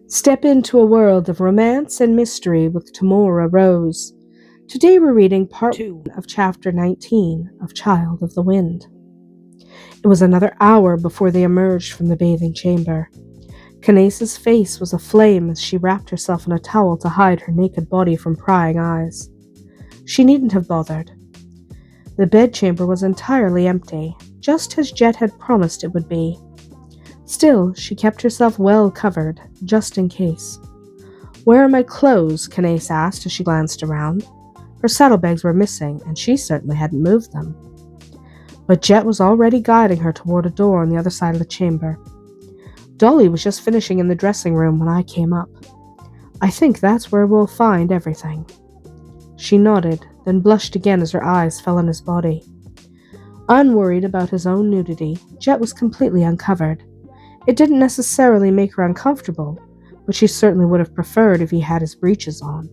Step into a world of romance and mystery with Tamora Rose. Today we're reading part 2 of chapter 19 of Child of the Wind. It was another hour before they emerged from the bathing chamber. Canace's face was aflame as she wrapped herself in a towel to hide her naked body from prying eyes. She needn't have bothered. The bedchamber was entirely empty, just as Jett had promised it would be. Still, she kept herself well covered, just in case. "Where are my clothes?" Canace asked as she glanced around. Her saddlebags were missing, and she certainly hadn't moved them. But Jett was already guiding her toward a door on the other side of the chamber. "Dolly was just finishing in the dressing room when I came up. I think that's where we'll find everything." She nodded, then blushed again as her eyes fell on his body. Unworried about his own nudity, Jett was completely uncovered. It didn't necessarily make her uncomfortable, but she certainly would have preferred if he had his breeches on.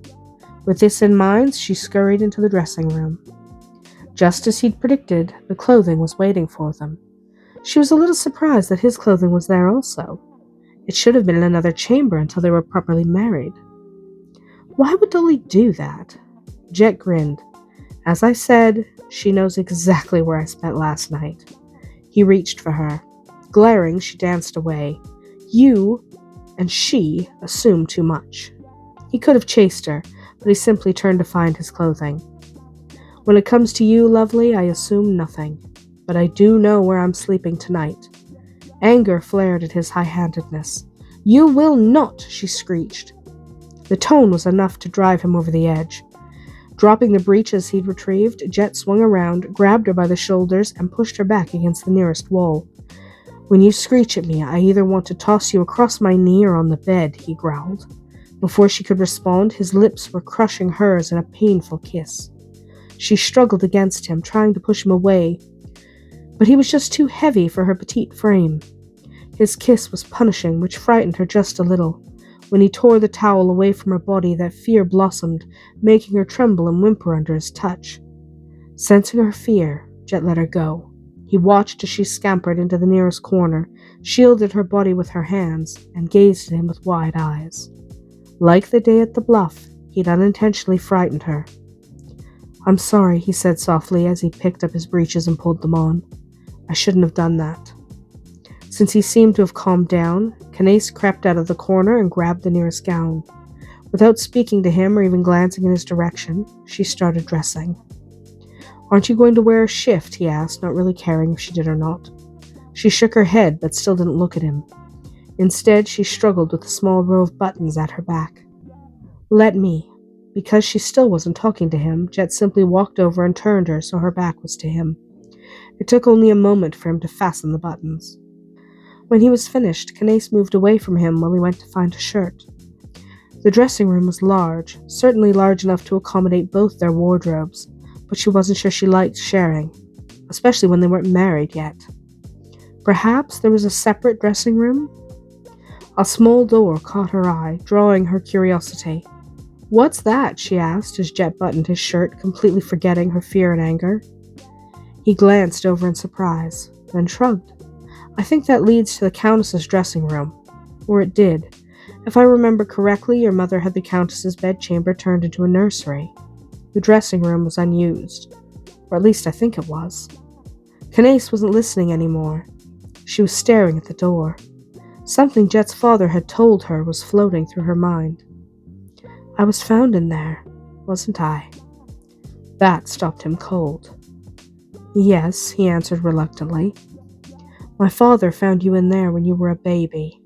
With this in mind, she scurried into the dressing room. Just as he'd predicted, the clothing was waiting for them. She was a little surprised that his clothing was there also. It should have been in another chamber until they were properly married. Why would Dolly do that? Jett grinned. "As I said, she knows exactly where I spent last night." He reached for her. Glaring, she danced away. "You and she assume too much." He could have chased her, but he simply turned to find his clothing. "When it comes to you, lovely, I assume nothing. But I do know where I'm sleeping tonight." Anger flared at his high-handedness. "You will not!" she screeched. The tone was enough to drive him over the edge. Dropping the breeches he'd retrieved, Jett swung around, grabbed her by the shoulders, and pushed her back against the nearest wall. "When you screech at me, I either want to toss you across my knee or on the bed," he growled. Before she could respond, his lips were crushing hers in a painful kiss. She struggled against him, trying to push him away, but he was just too heavy for her petite frame. His kiss was punishing, which frightened her just a little. When he tore the towel away from her body, that fear blossomed, making her tremble and whimper under his touch. Sensing her fear, Jett let her go. He watched as she scampered into the nearest corner, shielded her body with her hands, and gazed at him with wide eyes. Like the day at the bluff, he'd unintentionally frightened her. "I'm sorry," he said softly as he picked up his breeches and pulled them on. "I shouldn't have done that." Since he seemed to have calmed down, Canace crept out of the corner and grabbed the nearest gown. Without speaking to him or even glancing in his direction, she started dressing. "Aren't you going to wear a shift?" he asked, not really caring if she did or not. She shook her head, but still didn't look at him. Instead, she struggled with a small row of buttons at her back. "Let me." Because she still wasn't talking to him, Jett simply walked over and turned her so her back was to him. It took only a moment for him to fasten the buttons. When he was finished, Canace moved away from him while he went to find a shirt. The dressing room was large, certainly large enough to accommodate both their wardrobes, but she wasn't sure she liked sharing, especially when they weren't married yet. Perhaps there was a separate dressing room? A small door caught her eye, drawing her curiosity. "What's that?" she asked as Jett buttoned his shirt, completely forgetting her fear and anger. He glanced over in surprise, then shrugged. "I think that leads to the Countess's dressing room. Or it did. If I remember correctly, your mother had the Countess's bedchamber turned into a nursery. The dressing room was unused. Or at least I think it was." Canace wasn't listening anymore. She was staring at the door. Something Jett's father had told her was floating through her mind. "I was found in there, wasn't I?" That stopped him cold. "Yes," he answered reluctantly. "My father found you in there when you were a baby."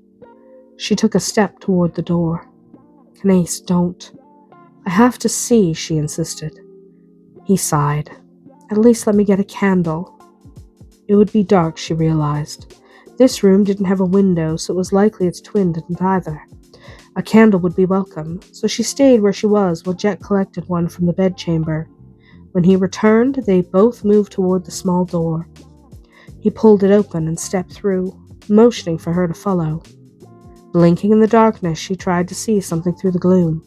She took a step toward the door. "Canace, don't." "I have to see," she insisted. He sighed. "At least let me get a candle." It would be dark, she realized. This room didn't have a window, so it was likely its twin didn't either. A candle would be welcome, so she stayed where she was while Jett collected one from the bedchamber. When he returned, they both moved toward the small door. He pulled it open and stepped through, motioning for her to follow. Blinking in the darkness, she tried to see something through the gloom.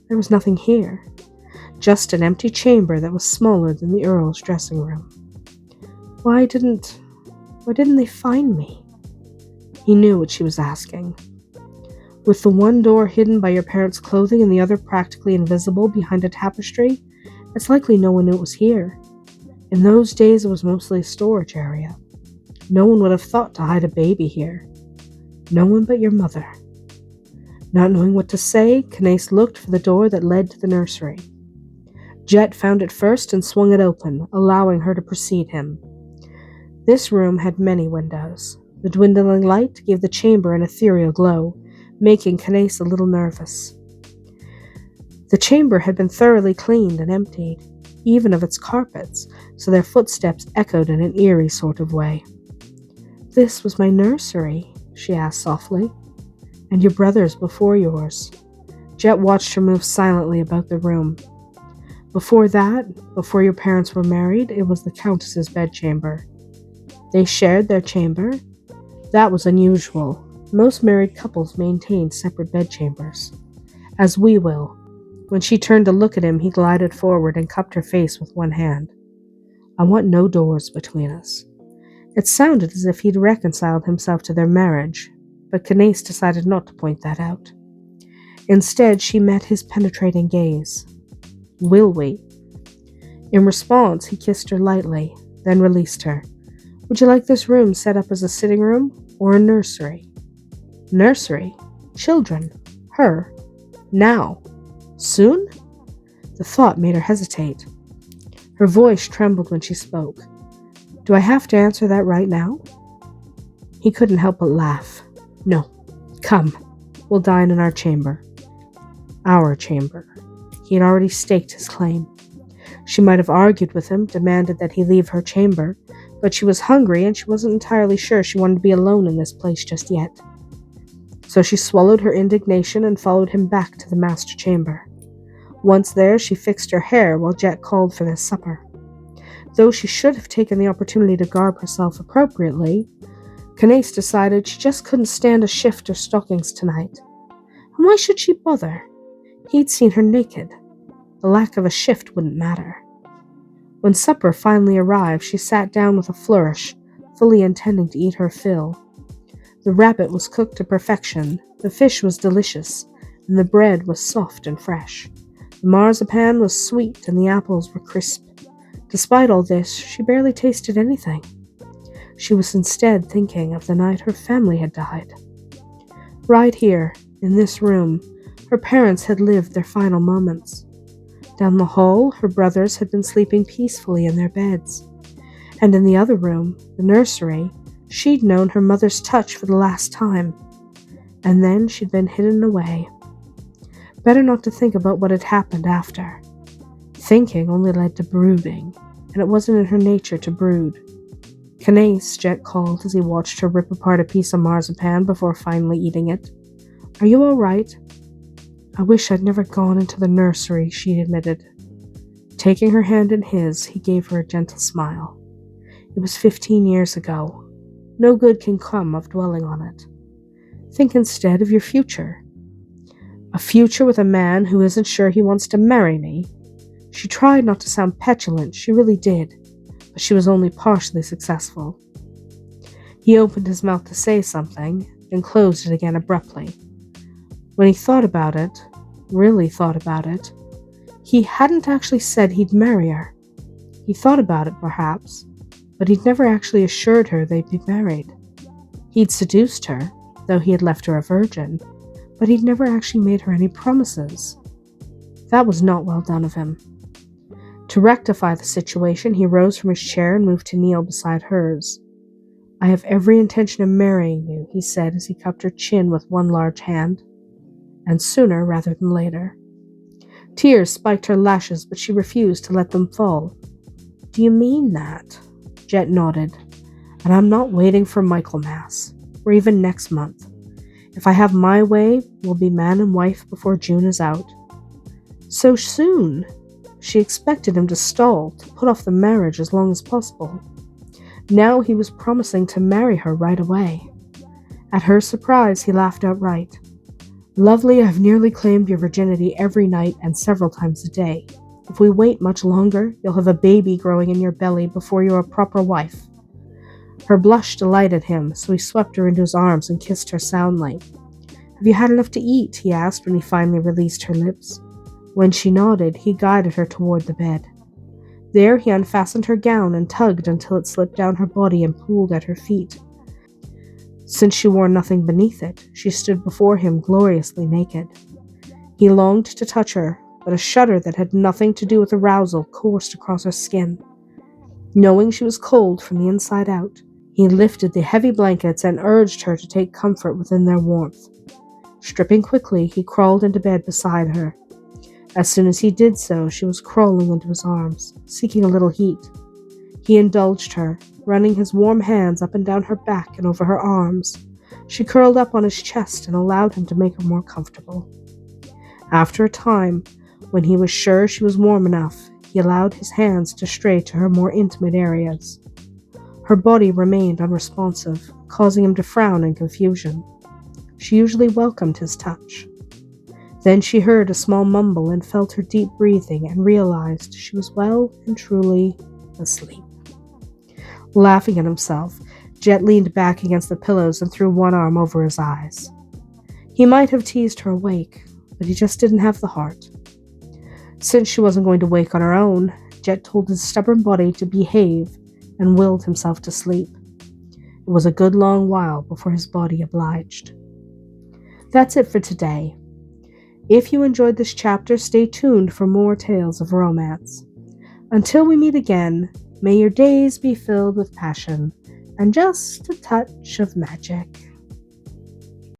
There was nothing here. Just an empty chamber that was smaller than the Earl's dressing room. Why didn't they find me?" He knew what she was asking. With the one door hidden by your parents' clothing and the other practically invisible behind a tapestry, it's likely no one knew it was here. In those days, it was mostly a storage area. No one would have thought to hide a baby here. No one but your mother. Not knowing what to say, Canace looked for the door that led to the nursery. Jett found it first and swung it open, allowing her to precede him. This room had many windows. The dwindling light gave the chamber an ethereal glow, making Canace a little nervous. The chamber had been thoroughly cleaned and emptied, even of its carpets, so their footsteps echoed in an eerie sort of way. "This was my nursery," she asked softly. "And your brother's before yours." Jett watched her move silently about the room. Before your parents were married, it was the Countess's bedchamber. They shared their chamber. That was unusual. Most married couples maintained separate bedchambers. As we will. When she turned to look at him, he glided forward and cupped her face with one hand. "I want no doors between us." It sounded as if he'd reconciled himself to their marriage, but Canace decided not to point that out. Instead, she met his penetrating gaze. "Will we?" In response, he kissed her lightly, then released her. "Would you like this room set up as a sitting room or a nursery?" "Nursery? Children? Her? Now? Soon?" The thought made her hesitate. Her voice trembled when she spoke. "Do I have to answer that right now?" He couldn't help but laugh. "No. Come. We'll dine in our chamber." Our chamber. He had already staked his claim. She might have argued with him, demanded that he leave her chamber, but she was hungry and she wasn't entirely sure she wanted to be alone in this place just yet. So she swallowed her indignation and followed him back to the master chamber. Once there, she fixed her hair while Jett called for their supper. Though she should have taken the opportunity to garb herself appropriately, Canace decided she just couldn't stand a shift or stockings tonight. And why should she bother? He'd seen her naked. The lack of a shift wouldn't matter. When supper finally arrived, she sat down with a flourish, fully intending to eat her fill. The rabbit was cooked to perfection, the fish was delicious, and the bread was soft and fresh. The marzipan was sweet and the apples were crisp. Despite all this, she barely tasted anything. She was instead thinking of the night her family had died. Right here, in this room, her parents had lived their final moments. Down the hall, her brothers had been sleeping peacefully in their beds. And in the other room, the nursery, she'd known her mother's touch for the last time. And then she'd been hidden away. Better not to think about what had happened after. Thinking only led to brooding, and it wasn't in her nature to brood. "Canace," Jett called as he watched her rip apart a piece of marzipan before finally eating it. "Are you all right?" "I wish I'd never gone into the nursery," she admitted. Taking her hand in his, he gave her a gentle smile. "It was 15 years ago. No good can come of dwelling on it. Think instead of your future." "A future with a man who isn't sure he wants to marry me?" She tried not to sound petulant, she really did, but she was only partially successful. He opened his mouth to say something, then closed it again abruptly. When he thought about it, really thought about it, he hadn't actually said he'd marry her. He thought about it, perhaps, but he'd never actually assured her they'd be married. He'd seduced her, though he had left her a virgin, but he'd never actually made her any promises. That was not well done of him. To rectify the situation, he rose from his chair and moved to kneel beside hers. "I have every intention of marrying you," he said as he cupped her chin with one large hand. And sooner rather than later. Tears spiked her lashes, but she refused to let them fall. "Do you mean that?" Jett nodded. "And I'm not waiting for Michaelmas, or even next month. If I have my way, we'll be man and wife before June is out." So soon? She expected him to stall, to put off the marriage as long as possible. Now he was promising to marry her right away. At her surprise, he laughed outright. "Lovely, I've nearly claimed your virginity every night and several times a day. If we wait much longer, you'll have a baby growing in your belly before you're a proper wife." Her blush delighted him, so he swept her into his arms and kissed her soundly. "Have you had enough to eat?" he asked when he finally released her lips. When she nodded, he guided her toward the bed. There he unfastened her gown and tugged until it slipped down her body and pooled at her feet. Since she wore nothing beneath it, she stood before him gloriously naked. He longed to touch her, but a shudder that had nothing to do with arousal coursed across her skin. Knowing she was cold from the inside out, he lifted the heavy blankets and urged her to take comfort within their warmth. Stripping quickly, he crawled into bed beside her. As soon as he did so, she was crawling into his arms, seeking a little heat. He indulged her, running his warm hands up and down her back and over her arms. She curled up on his chest and allowed him to make her more comfortable. After a time, when he was sure she was warm enough, he allowed his hands to stray to her more intimate areas. Her body remained unresponsive, causing him to frown in confusion. She usually welcomed his touch. Then she heard a small mumble and felt her deep breathing and realized she was well and truly asleep. Laughing at himself, Jett leaned back against the pillows and threw one arm over his eyes. He might have teased her awake, but he just didn't have the heart. Since she wasn't going to wake on her own, Jett told his stubborn body to behave and willed himself to sleep. It was a good long while before his body obliged. That's it for today. If you enjoyed this chapter, stay tuned for more tales of romance. Until we meet again, may your days be filled with passion and just a touch of magic.